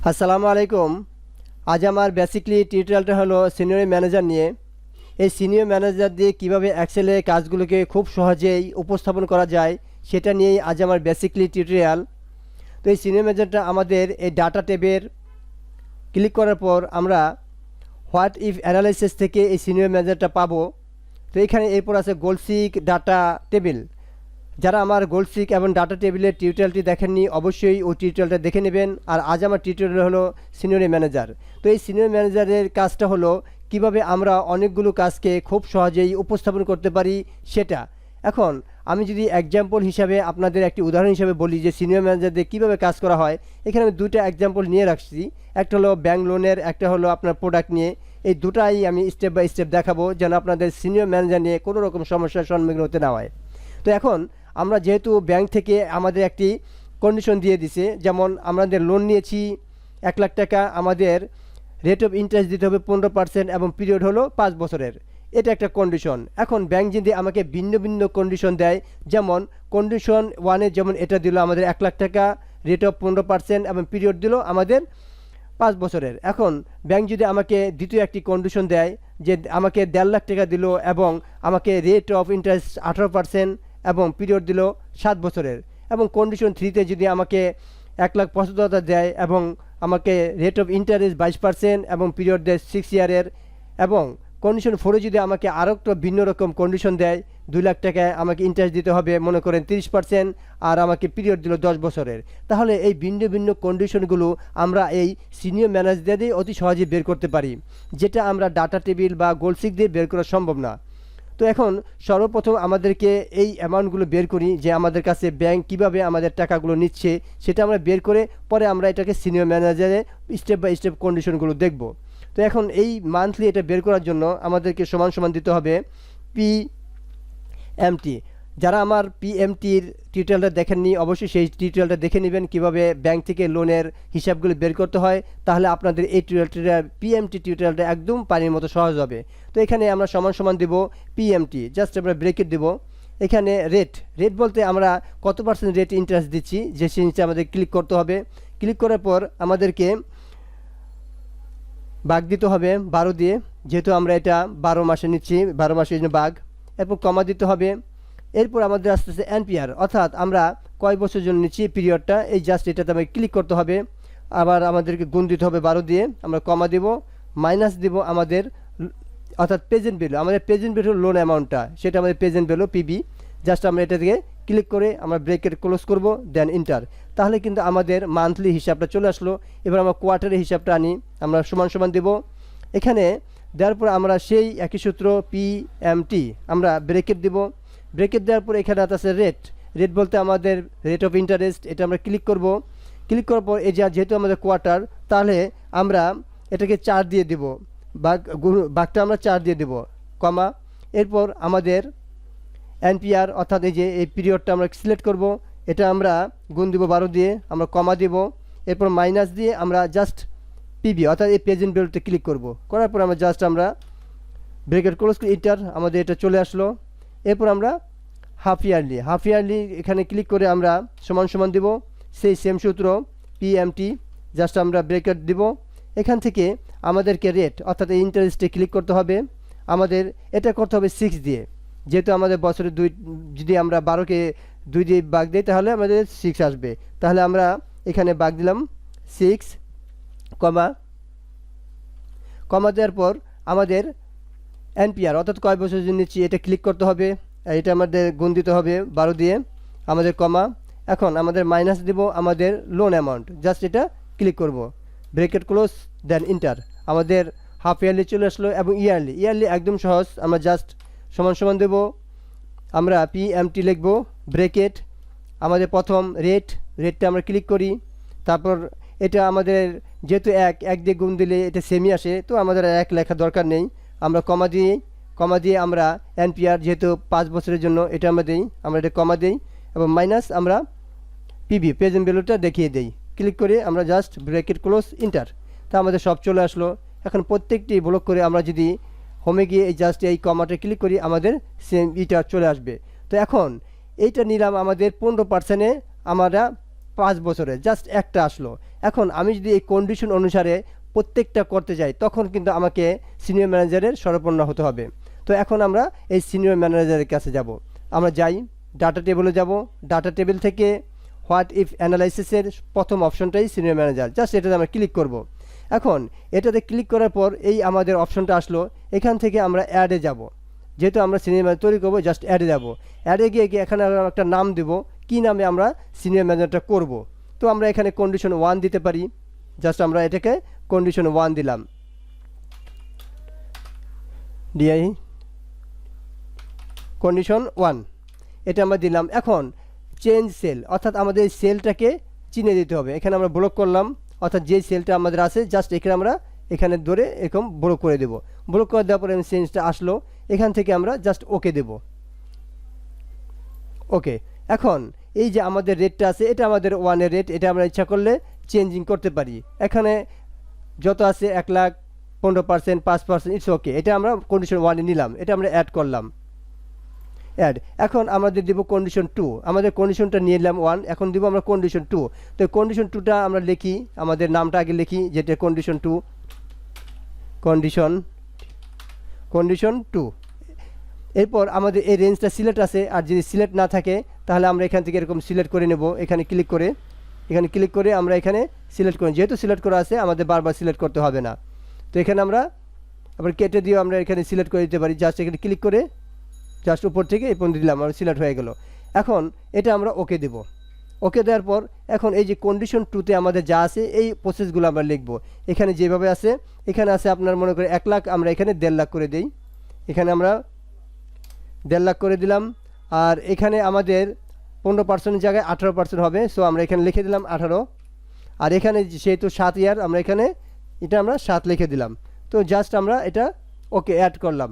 আসসালামু আলাইকুম। আজ আমার বেসিকলি টিউটোরিয়ালটা হলো সিনিয়র ম্যানেজার নিয়ে। এই সিনিয়র ম্যানেজার দিয়ে কিভাবে এক্সেলে কাজগুলোকে খুব সহজেই উপস্থাপন করা যায় সেটা নিয়েই আজ আমার বেসিকলি টিউটোরিয়াল। তো এই সিনিয়র ম্যানেজারটা আমাদের এই ডাটা ট্যাবের ক্লিক করার পর আমরা হোয়াট ইফ অ্যানালাইসিস থেকে এই সিনিয়র ম্যানেজারটা পাবো। তো এখানে এরপর আছে গোলসিক ডাটা টেবিল। যারা আমার গোলসিক এবং ডাটা টেবিলের টিউটোরিয়ালটি দেখেননি অবশ্যই ওই টিউটোরিয়ালটা দেখে নেবেন। আর আজ আমার টিউটোরিয়াল হলো সিনিয়র ম্যানেজার। তো এই সিনিয়র ম্যানেজারের কাজটা হলো কিভাবে আমরা অনেকগুলো কাজকে খুব সহজেই উপস্থাপন করতে পারি সেটা। এখন আমি যদি এক্সাম্পল হিসাবে আপনাদের একটি উদাহরণ হিসাবে বলি যে সিনিয়র ম্যানেজারদের কীভাবে কাজ করা হয়, এখানে আমি দুটো এক্সাম্পল নিয়ে রাখছি। একটা হলো ব্যাংক লোনের, একটা হলো আপনার প্রোডাক্ট নিয়ে। এই দুটাই আমি স্টেপ বাই স্টেপ দেখাবো যেন আপনাদের সিনিয়র ম্যানেজার নিয়ে কোনো রকম সমস্যার সম্মুখীন হতে না হয়। তো এখন আমরা যেহেতু ব্যাংক থেকে আমাদের একটি কন্ডিশন দিয়ে দিছে, যেমন আমাদের লোন নিয়েছি 1 লাখ টাকা, আমাদের রেট অফ ইন্টারেস্ট দিতে হবে 15% এবং পিরিয়ড হলো 5 বছরের। এটা একটা কন্ডিশন। এখন ব্যাংক যদি আমাকে ভিন্ন ভিন্ন কন্ডিশন দেয়, যেমন কন্ডিশন 1-এ যেমন এটা দিল আমাদের 1 লাখ টাকা, রেট অফ 15% এবং পিরিয়ড দিল আমাদের 5 বছরের। এখন ব্যাংক যদি আমাকে দ্বিতীয় একটি কন্ডিশন দেয় যে আমাকে 1.5 লাখ টাকা দিল এবং আমাকে রেট অফ ইন্টারেস্ট 18% এবং পিরিয়ড দিল 7 বছরের, এবং কন্ডিশন 3-তে যদি আমাকে 1,75,000 দেয় এবং আমাকে রেট অফ ইন্টারেস্ট 22% এবং পিরিয়ড দেয় 6 ইয়ারের, এবং কন্ডিশন 4-এ যদি আমাকে আরও একটা ভিন্ন রকম কন্ডিশন দেয় 2 লাখ টাকায় আমাকে ইন্টারেস্ট দিতে হবে মনে করেন 30% আর আমাকে পিরিয়ড দিল 10 বছরের, তাহলে এই ভিন্ন ভিন্ন কন্ডিশনগুলো আমরা এই সিনিয়র ম্যানেজার দিয়ে অতি সহজে বের করতে পারি, যেটা আমরা ডাটা টেবিল বা গোলসিক দিয়ে বের করা সম্ভব না। তো এখন সর্বপ্রথম আমাদেরকে এই অ্যামাউন্টগুলো বের করি যে আমাদের কাছে ব্যাংক কিভাবে আমাদের টাকাগুলো নিচ্ছে সেটা আমরা বের করে পরে আমরা এটাকে সিনিয়র ম্যানেজারে স্টেপ বাই স্টেপ কন্ডিশনগুলো দেখব। তো এখন এই মান্থলি এটা বের করার জন্য আমাদেরকে সমান সমান দিতে হবে পিএমটি। যারা আমার পিএমটির টিউটোরিয়ালটা দেখেননি অবশ্যই সেই টিউটোরিয়ালটা দেখে নেবেন কীভাবে ব্যাংক থেকে লোনের হিসাবগুলো বের করতে হয়, তাহলে আপনাদের এই টিউটোরিয়াল পিএমটি টিউটোরিয়ালটা একদম পানির মতো সহজ হবে। তো এখানে আমরা সমান সমান দেব পিএমটি, জাস্ট আমরা ব্রেকেট দেব। এখানে রেট বলতে আমরা কত পার্সেন্ট রেট ইন্টারেস্ট দিচ্ছি যে সেই নিচে আমাদের ক্লিক করতে হবে। ক্লিক করার পর আমাদেরকে ভাগ দিতে হবে 12 দিয়ে, যেহেতু আমরা এটা 12 মাসে নিচ্ছি, 12 মাসের জন্য ভাগ। এরপর কমা দিতে হবে। এরপর আমাদের আস্তে আস্তে এনপিআর, অর্থাৎ আমরা কয় বছরের জন্য নিচ্ছি পিরিয়ডটা, এই জাস্ট এটাতে আমাকে ক্লিক করতে হবে। আবার আমাদেরকে গুণ দিতে হবে 12 দিয়ে, আমরা কমা দেব, মাইনাস দেব আমাদের অর্থাৎ প্রেজেন্ট ভ্যালু, আমাদের প্রেজেন্ট ভ্যালু লোন অ্যামাউন্টটা, সেটা আমাদের প্রেজেন্ট ভ্যালু পিবি। জাস্ট আমরা এটা থেকে ক্লিক করে আমরা ব্রেকেট ক্লোজ করব, দেন ইন্টার। তাহলে কিন্তু আমাদের মান্থলি হিসাবটা চলে আসলো। এবার আমরা কোয়ার্টারের হিসাবটা আনি, আমরা সমান সমান দেব। এখানে দেওয়ার পর আমরা সেই একই সূত্র পিএমটি আমরা ব্রেকেট দেব। ব্রেকেট দেওয়ার পর এখানে আছে রেট বলতে আমাদের রেট অফ ইন্টারেস্ট, এটা আমরা ক্লিক করব। ক্লিক করার পর এই যেহেতু আমাদের কোয়ার্টার, তাহলে আমরা এটাকে 4 দিয়ে দেব, বাঘটা আমরা 4 দিয়ে দেব, কমা। এরপর আমাদের এনপিআর অর্থাৎ এই যে এই পিরিয়ডটা আমরা সিলেক্ট করব, এটা আমরা গুণ দিব 12 দিয়ে, আমরা কমা দেব। এরপর মাইনাস দিয়ে আমরা জাস্ট পিবি অর্থাৎ এই প্রেজেন্ট ভ্যালুতে ক্লিক করব। করার পর আমরা জাস্ট আমরা ব্রেকেট ক্লোজ করে ইন্টার, আমাদের এটা চলে আসলো। এরপর আমরা হাফ ইয়ারলি এখানে ক্লিক করে আমরা সমান সমান দেব, সেই সেম সূত্র পিএমটি, জাস্ট আমরা ব্রেকেট দিব। এখান থেকে আমাদেরকে রেট অর্থাৎ এই ইন্টারেস্টে ক্লিক করতে হবে। আমাদের এটা করতে হবে 6 দিয়ে, যেহেতু আমাদের বছরে 2, যদি আমরা 12কে 2 দিয়ে ভাগ দিই তাহলে আমাদের 6 আসবে। তাহলে আমরা এখানে ভাগ দিলাম 6, কমা দেওয়ার পর আমাদের এনপিআর অর্থাৎ কয় বছর জন্য নিচ্ছি এটা ক্লিক করতে হবে, এটা আমাদের গুণ দিতে হবে 12 দিয়ে, আমাদের কমা। এখন আমাদের মাইনাস দেব আমাদের লোন অ্যামাউন্ট, জাস্ট এটা ক্লিক করব, ব্রেকেট ক্লোজ, দেন ইন্টার। আমাদের হাফ ইয়ারলি চলে আসলো। এবং ইয়ারলি একদম সহজ, আমরা জাস্ট সমান সমান দেব, আমরা পিএমটি লিখব, ব্রেকেট, আমাদের প্রথম রেটটা আমরা ক্লিক করি। তারপর এটা আমাদের যেহেতু এক দিয়ে গুণ দিলে এটা সেমি আসে, তো আমাদের 1 লেখা দরকার নেই, আমরা কমা দিয়ে আমরা এনপিআর যেহেতু 5 বছরের জন্য এটা আমরা দিই, আমরা এটা কমা দিই এবং মাইনাস আমরা পিবি প্রেজেন্ট ভ্যালুটা দেখিয়ে দিই। ক্লিক করে আমরা জাস্ট ব্রেকেট ক্লোজ, ইন্টার। তা আমাদের সব চলে আসলো। এখন প্রত্যেকটি ব্লক করে আমরা যদি হোমে গিয়ে এই জাস্ট এই কমাটা ক্লিক করি আমাদের সেম ইটা চলে আসবে। তো এখন এইটা নিলাম আমাদের 15%-এ, আমরা 5 বছরে জাস্ট একটা আসলো। এখন আমি যদি এই কন্ডিশন অনুসারে প্রত্যেকটা করতে যাই তখন কিন্তু আমাকে সিনিয়র ম্যানেজারের শরণাপন্ন হতে হবে। তো এখন আমরা এই সিনিয়র ম্যানেজারের কাছে যাব। আমরা যাই, ডাটা টেবিলে যাব। ডাটা টেবিল থেকে হোয়াট ইফ অ্যানালাইসিসের প্রথম অপশনটাই সিনিয়র ম্যানেজার, জাস্ট এটাতে আমরা ক্লিক করব। এখন এটাতে ক্লিক করার পর এই আমাদের অপশনটা আসলো। এখান থেকে আমরা অ্যাডে যাব, যেহেতু আমরা সিনিয়র ম্যানেজার তৈরি করবো, জাস্ট অ্যাডে যাব। অ্যাডে গিয়ে এখানে আমরা একটা নাম দেব, কী নামে আমরা সিনিয়র ম্যানেজারটা করব। তো আমরা এখানে কন্ডিশন 1 দিতে পারি, জাস্ট আমরা এটাকে কন্ডিশন 1 দিলাম, ডিআই কন্ডিশন 1 এটা আমরা দিলাম। এখন চেঞ্জ সেল, অর্থাৎ আমাদের এই সেলটাকে চিনে দিতে হবে। এখানে আমরা ব্লক করলাম, অর্থাৎ যে সেলটা আমাদের আছে জাস্ট এখানে আমরা এখানে ধরে এরকম ব্লক করে দেব। ব্লক করে দেওয়ার পরে চেঞ্জটা আসলো, এখান থেকে আমরা জাস্ট ওকে দেব। ওকে, এখন এই যে আমাদের রেটটা আছে এটা আমাদের 1-এর রেট, এটা আমরা ইচ্ছা করলে চেঞ্জিং করতে পারি। এখানে যত আছে 1 লাখ, 15%, 5%, ইটস ওকে। এটা আমরা কন্ডিশন 1-এ নিলাম, এটা আমরা অ্যাড করলাম, অ্যাড। এখন আমাদের দিব কন্ডিশন 2, আমাদের কন্ডিশনটা নিলাম 1, এখন দিব আমরা কন্ডিশন 2। তো কন্ডিশন 2টা আমরা লিখি, আমাদের নামটা আগে লিখি, যেটা কন্ডিশন 2, কন্ডিশন 2। এরপর আমাদের এই রেঞ্জটা সিলেক্ট আছে, আর যদি সিলেক্ট না থাকে তাহলে আমরা এখান থেকে এরকম সিলেক্ট করে নেব। এখানে ক্লিক করে আমরা এখানে সিলেক্ট করি, যেহেতু সিলেক্ট করা আছে আমাদের বারবার সিলেক্ট করতে হবে না। তো এখানে আমরা আবার কেটে দিয়েও আমরা এখানে সিলেক্ট করে দিতে পারি, জাস্ট এখানে ক্লিক করে জাস্ট উপর থেকে এই পর্যন্ত দিলাম, আমরা সিলেক্ট হয়ে গেল। এখন এটা আমরা ওকে দেব। ওকে দেওয়ার পর এখন এই যে কন্ডিশন 2তে আমাদের যা আছে এই প্রসেসগুলো আমরা লিখব। এখানে যেভাবে আছে, এখানে আছে আপনার মনে করে 1 লাখ, আমরা এখানে 1.5 লাখ করে দিই। এখানে আমরা 1.5 লাখ করে দিলাম। আর এখানে আমাদের 15% জায়গায় 18% হবে, সো আমরা এখানে লিখে দিলাম 18। আর এখানে যেহেতু 7 ইয়ার, আমরা এখানে এটা আমরা 7 লিখে দিলাম। তো জাস্ট আমরা এটা ওকে অ্যাড করলাম,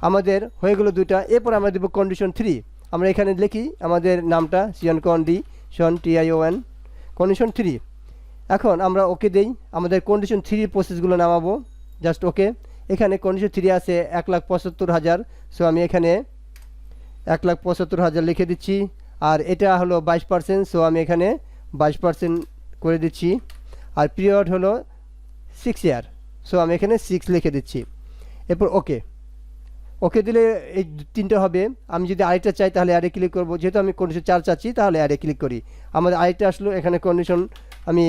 আমাদের হয়ে গেল 2টা। এরপর আমরা দেব কন্ডিশন 3, আমরা এখানে লিখি আমাদের নামটা কন্ডিশন 3। এখন আমরা ওকে দেই, আমাদের কন্ডিশন 3 প্রসেসগুলো নামাবো, জাস্ট ওকে। এখানে কন্ডিশন 3 আছে 1,75,000, সো আমি এখানে 1,75,000 লিখে দিচ্ছি। আর এটা হলো 22%, সো আমি এখানে 22% করে দিচ্ছি। আর পিরিয়ড হলো 6 ইয়ার, সো আমি এখানে 6 লিখে দিচ্ছি। এরপর ওকে দিলে এই 3টা হবে। আমি যদি আরেকটা চাই তাহলে অ্যাডে ক্লিক করব, যেহেতু আমি কন্ডিশন 4 চাচ্ছি তাহলে অ্যাডে ক্লিক করি। আমাদের আরেকটা আসলো, এখানে কন্ডিশন আমি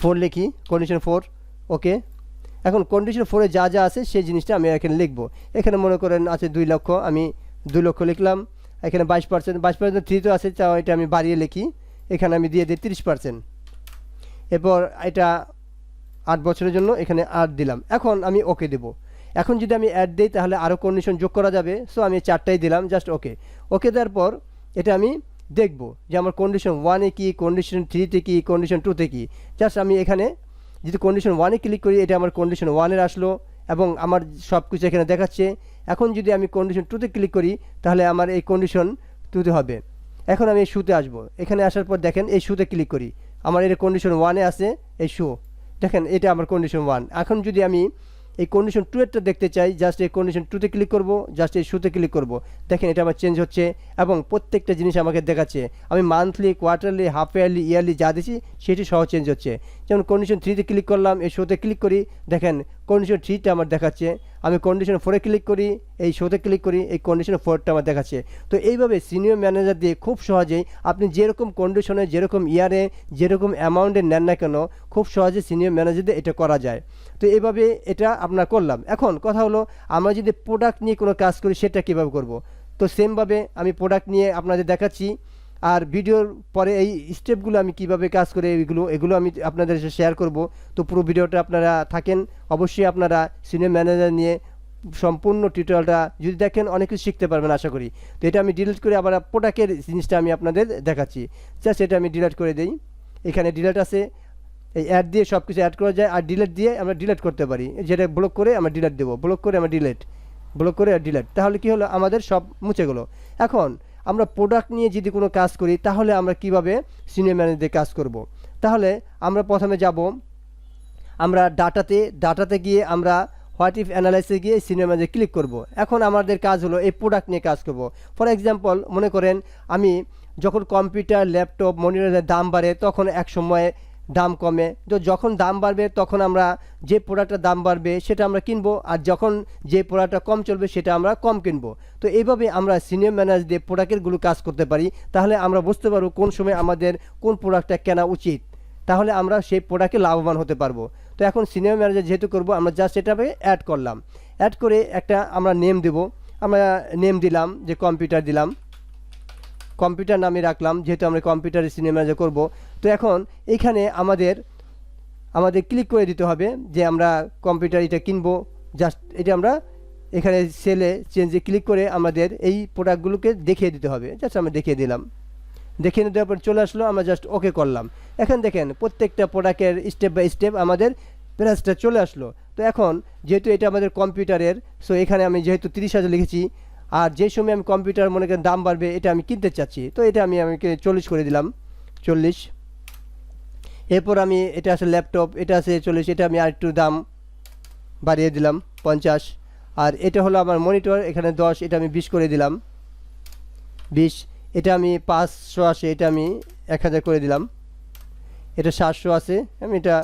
4 লিখি, কন্ডিশন 4, ওকে। এখন কন্ডিশন 4-এ যা যা আছে সেই জিনিসটা আমি এখানে লিখব। এখানে মনে করেন আছে 2 লক্ষ, আমি 2 লক্ষ লিখলাম। এখানে 22% 3 তো আছে, তাও এটা আমি বাড়িয়ে লিখি, এখানে আমি দিয়ে দিই 30%। এরপর এটা 8 বছরের জন্য এখানে 8 দিলাম। এখন আমি ওকে দেব। এখন যদি আমি অ্যাড দিই তাহলে আরও কন্ডিশন যোগ করা যাবে, সো আমি 4টাই দিলাম, জাস্ট ওকে দেওয়ার পর এটা আমি দেখব যে আমার কন্ডিশন 1-এ কী, কন্ডিশন 3-তে কী, কন্ডিশন 2-তে কী। জাস্ট আমি এখানে যদি কন্ডিশন 1-এ ক্লিক করি, এটা আমার কন্ডিশন 1-এর আসলো এবং আমার সব কিছু এখানে দেখাচ্ছে। এখন যদি আমি কন্ডিশন 2-তে ক্লিক করি তাহলে আমার এই কন্ডিশন 2-তে হবে। এখন আমি এই শুতে আসবো, এখানে আসার পর দেখেন এই শুতে ক্লিক করি, আমার এটা কন্ডিশন 1-এ আছে এই শু, দেখেন এটা আমার কন্ডিশন 1। এখন যদি আমি এই কন্ডিশন 2-এরটা দেখতে চাই, জাস্ট এই কন্ডিশন 2-তে ক্লিক করব, জাস্ট এই শুতে ক্লিক করব, দেখেন এটা আমার চেঞ্জ হচ্ছে এবং প্রত্যেকটা জিনিস আমাকে দেখাচ্ছে। আমি monthly, quarterly, half yearly, yearly যা দিছি সেটি সহ চেঞ্জ হচ্ছে। যেমন কন্ডিশন 3-তে ক্লিক করলাম, এই শোতে ক্লিক করি, দেখেন কন্ডিশন 3টা আমার দেখাচ্ছে। আমি কন্ডিশন 4-এ ক্লিক করি, এই শোতে ক্লিক করি, এই কন্ডিশন 4টা আমার দেখাচ্ছে। তো এইভাবে সিনিয়র ম্যানেজার দিয়ে খুব সহজেই আপনি যেরকম কন্ডিশনে, যেরকম ইয়ারে, যেরকম অ্যামাউন্টে নেন না কেন, খুব সহজে সিনিয়র ম্যানেজারদের এটা করা যায়। তো এইভাবে এটা আপনার করলাম। এখন কথা হলো আমরা যদি প্রোডাক্ট নিয়ে কোনো কাজ করি সেটা কীভাবে করব। তো সেমভাবে আমি প্রোডাক্ট নিয়ে আপনাদের দেখাচ্ছি, আর ভিডিওর পরে এই স্টেপগুলো আমি কিভাবে কাজ করে এগুলো আমি আপনাদের সাথে শেয়ার করব। তো পুরো ভিডিওটা আপনারা থাকেন, অবশ্যই আপনারা সিনিয়র ম্যানেজার নিয়ে সম্পূর্ণ টিউটোরিয়ালটা যদি দেখেন অনেক কিছু শিখতে পারবেন আশা করি। তো এটা আমি ডিলিট করে আবার প্রোডাক্টের জিনিসটা আমি আপনাদের দেখাচ্ছি, জাস্ট এটা আমি ডিলিট করে দিই। এখানে ডিলিট আছে, এই অ্যাড দিয়ে সব কিছু অ্যাড করা যায়, আর ডিলিট দিয়ে আমরা ডিলিট করতে পারি, যেটা ব্লক করে আমরা ডিলিট দেবো, ব্লক করে আমরা ডিলিট, ব্লক করে আর ডিলিট, তাহলে কি হলো আমাদের সব মুছে গেলো। এখন আমরা প্রোডাক্ট নিয়ে যদি কোনো কাজ করি তাহলে আমরা কিভাবে সিনিয়র ম্যানেজারদের কাজ করব। তাহলে আমরা প্রথমে যাব, আমরা ডাটাতে গিয়ে আমরা হোয়াট ইফ অ্যানালাইসিসে গিয়ে সিনিয়র ম্যানেজার ক্লিক করব। এখন আমাদের কাজ হলো এই প্রোডাক্ট নিয়ে কাজ করব। ফর এক্সাম্পল মনে করেন আমি যখন কম্পিউটার ল্যাপটপ মনিটরের দাম বাড়ে তখন এক সময়ে দাম কমে, তো যখন দাম বাড়বে তখন আমরা যে প্রোডাক্টের দাম বাড়বে সেটা আমরা কিনবো, আর যখন যে প্রোডাক্টটা কম চলবে সেটা আমরা কম কিনবো। তো এইভাবে আমরা সিনিয়র ম্যানেজার দিয়ে প্রোডাক্টেরগুলো কাজ করতে পারি। তাহলে আমরা বুঝতে পারবো কোন সময় আমাদের কোন প্রোডাক্টটা কেনা উচিত, তাহলে আমরা সেই প্রোডাক্টে লাভবান হতে পারবো। তো এখন সিনিয়র ম্যানেজার যেহেতু করবো, আমরা জাস্ট এটাকে অ্যাড করলাম। অ্যাড করে একটা আমরা নেম দেব, আমরা নেম দিলাম যে কম্পিউটার দিলাম, কম্পিউটার নামে রাখলাম যেহেতু আমরা কম্পিউটারে সিনিয়র ম্যানেজার করবো। তো এখন এইখানে আমাদের ক্লিক করে দিতে হবে যে আমরা কম্পিউটার এটা কিনবো। জাস্ট এটা আমরা এখানে সেলে চেঞ্জে ক্লিক করে আমাদের এই প্রোডাক্টগুলোকে দেখিয়ে দিতে হবে। জাস্ট আমরা দেখিয়ে দিলাম, দেখিয়ে দেওয়ার পর চলে আসলো, আমরা জাস্ট ওকে করলাম। এখন দেখেন প্রত্যেকটা প্রোডাক্টের স্টেপ বাই স্টেপ আমাদের প্রাইসটা চলে আসলো। তো এখন যেহেতু এটা আমাদের কম্পিউটারের, সো এখানে আমি যেহেতু 30,000 লিখেছি, আর যে সময় আমি কম্পিউটার মনে করেন দাম বাড়বে এটা আমি কিনতে চাচ্ছি, তো এটা আমি 40 করে দিলাম, 40। এরপর আমি এটা আছে ল্যাপটপ, এটা আছে 40, এটা আমি আরেকটু দাম বাড়িয়ে দিলাম 50। আর এটা হলো আমার মনিটর, এখানে 10, এটা আমি 20 করে দিলাম, 20। এটা আমি 500 আছে, এটা আমি 1000 করে দিলাম। এটা 700 আছে, আমি এটা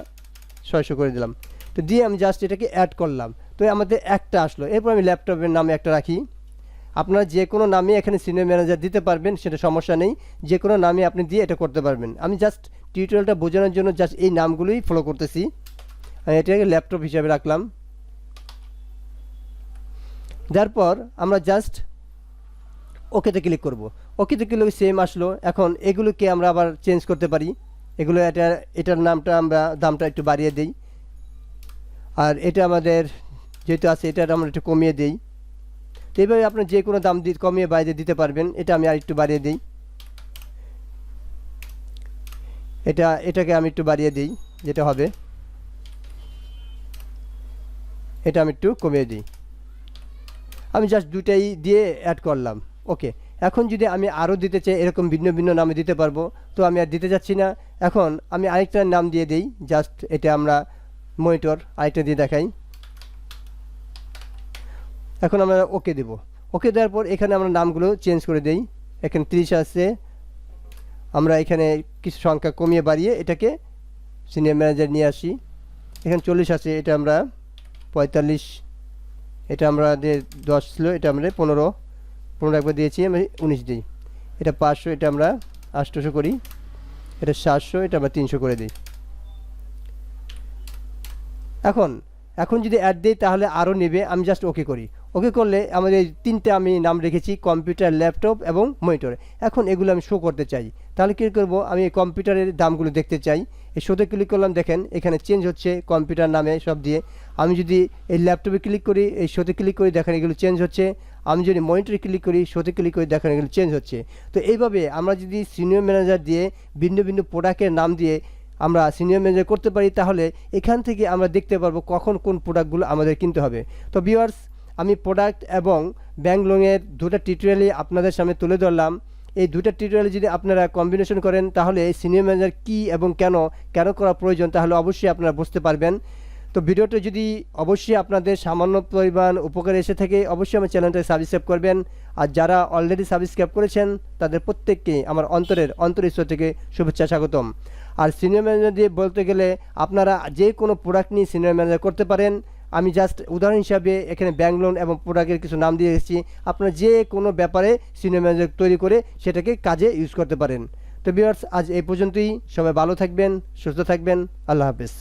600 করে দিলাম। তো দিয়ে আমি জাস্ট এটাকে অ্যাড করলাম, তো আমাদের একটা আসলো। এরপর আমি ল্যাপটপের নামে একটা রাখি। আপনারা যে কোনো নামে এখানে সিনিয়র ম্যানেজার দিতে পারবেন, সেটা সমস্যা নেই, যে কোনো নামে আপনি দিয়ে এটা করতে পারবেন। আমি জাস্ট টিউটোরিয়ালটা বোঝানোর জন্য জাস্ট এই নামগুলোই ফলো করতেছি। আমি এটাকে ল্যাপটপ হিসাবে রাখলাম। তারপর আমরা জাস্ট ওকেতে ক্লিক করব। ওকেতে ক্লিক সেম আসলো। এখন এগুলোকে আমরা আবার চেঞ্জ করতে পারি। এগুলো এটার নামটা আমরা দামটা একটু বাড়িয়ে দিই, আর এটা আমাদের যেহেতু আছে এটা আমরা একটু কমিয়ে দিই। তো এইভাবে আপনার যে কোনো দাম কমিয়ে বাইরে দিতে পারবেন। এটা আমি আর একটু বাড়িয়ে দিই, এটাকে আমি একটু বাড়িয়ে দিই, যেটা হবে এটা আমি একটু কমিয়ে দিই। আমি জাস্ট দুটাই দিয়ে অ্যাড করলাম, ওকে। এখন যদি আমি আরও দিতে চাই এরকম ভিন্ন ভিন্ন নামে দিতে পারবো, তো আমি আর দিতে যাচ্ছি না। এখন আমি আরেকটা নাম দিয়ে দিই, জাস্ট এটা আমরা মনিটর আরেকটা দিয়ে দেখাই। এখন আমরা ওকে দেব। ওকে দেওয়ার পর এখানে আমরা নামগুলো চেঞ্জ করে দেই। এখানে 30 আছে, আমরা এখানে কিছু সংখ্যা কমিয়ে বাড়িয়ে এটাকে সিনিয়র ম্যানেজার নিয়ে আসি। এখানে 40 আছে, এটা আমরা 45, এটা আমরা 10 ছিল, এটা আমরা 15 একবার দিয়েছি, আমি 19 দিই। এটা 500, এটা আমরা 800 করি। এটা 700, এটা আমরা 300 করে দিই। এখন যদি অ্যাড দিই তাহলে আরও নেবে। আমি জাস্ট ওকে করি। ওকে করলে আমাদের তিনটে আমি নাম রেখেছি, কম্পিউটার, ল্যাপটপ এবং মনিটর। এখন এগুলো আমি শো করতে চাই, তাহলে কী করব, আমি কম্পিউটারের দামগুলো দেখতে চাই। এই শোতে ক্লিক করলাম, দেখেন এখানে চেঞ্জ হচ্ছে কম্পিউটার নামে সব দিয়ে। আমি যদি এই ল্যাপটপে ক্লিক করি, এই শোতে ক্লিক করি, দেখেন এগুলো চেঞ্জ হচ্ছে। আমি যদি মনিটরে ক্লিক করি, শোতে ক্লিক করি, দেখেন এগুলো চেঞ্জ হচ্ছে। তো এইভাবে আমরা যদি সিনিয়র ম্যানেজার দিয়ে ভিন্ন ভিন্ন প্রোডাক্টের নাম দিয়ে আমরা সিনিয়র ম্যানেজার করতে পারি, তাহলে এখান থেকে আমরা দেখতে পারবো কখন কোন প্রোডাক্টগুলো আমাদের কিনতে হবে। তো ভিউয়ার্স, আমি প্রোডাক্ট এবং ব্যাংক লোনের দুটো টিউটোরিয়ালই আপনাদের সামনে তুলে ধরলাম। এই দুটো টিউটোরিয়ালে যদি আপনারা কম্বিনেশন করেন তাহলে সিনিয়র ম্যানেজার কী এবং কেন করা প্রয়োজন, তাহলে অবশ্যই আপনারা বুঝতে পারবেন। তো ভিডিওটা যদি অবশ্যই আপনাদের সামান্য পরিমাণ উপকারে এসে থাকে, অবশ্যই আমার চ্যানেলটা সাবস্ক্রাইব করবেন। আর যারা অলরেডি সাবস্ক্রাইব করেছেন তাদের প্রত্যেককে আমার অন্তরস্থল থেকে শুভেচ্ছা, স্বাগতম। আর সিনিয়র ম্যানেজার দিয়ে বলতে গেলে আপনারা যে কোনো প্রোডাক্ট নিয়ে সিনিয়র ম্যানেজার করতে পারেন। আমি জাস্ট উদাহরণ হিসাবে এখানে ব্যাংক লোন এবং প্রোডাক্টের কিছু নাম দিয়ে এসেছি। আপনারা যে কোনো ব্যাপারে সিনিয়র ম্যানেজার তৈরি করে সেটাকে কাজে ইউজ করতে পারেন। তো ভিউয়ার্স, আজ এই পর্যন্তই। সবাই ভালো থাকবেন, সুস্থ থাকবেন। আল্লাহ হাফেজ।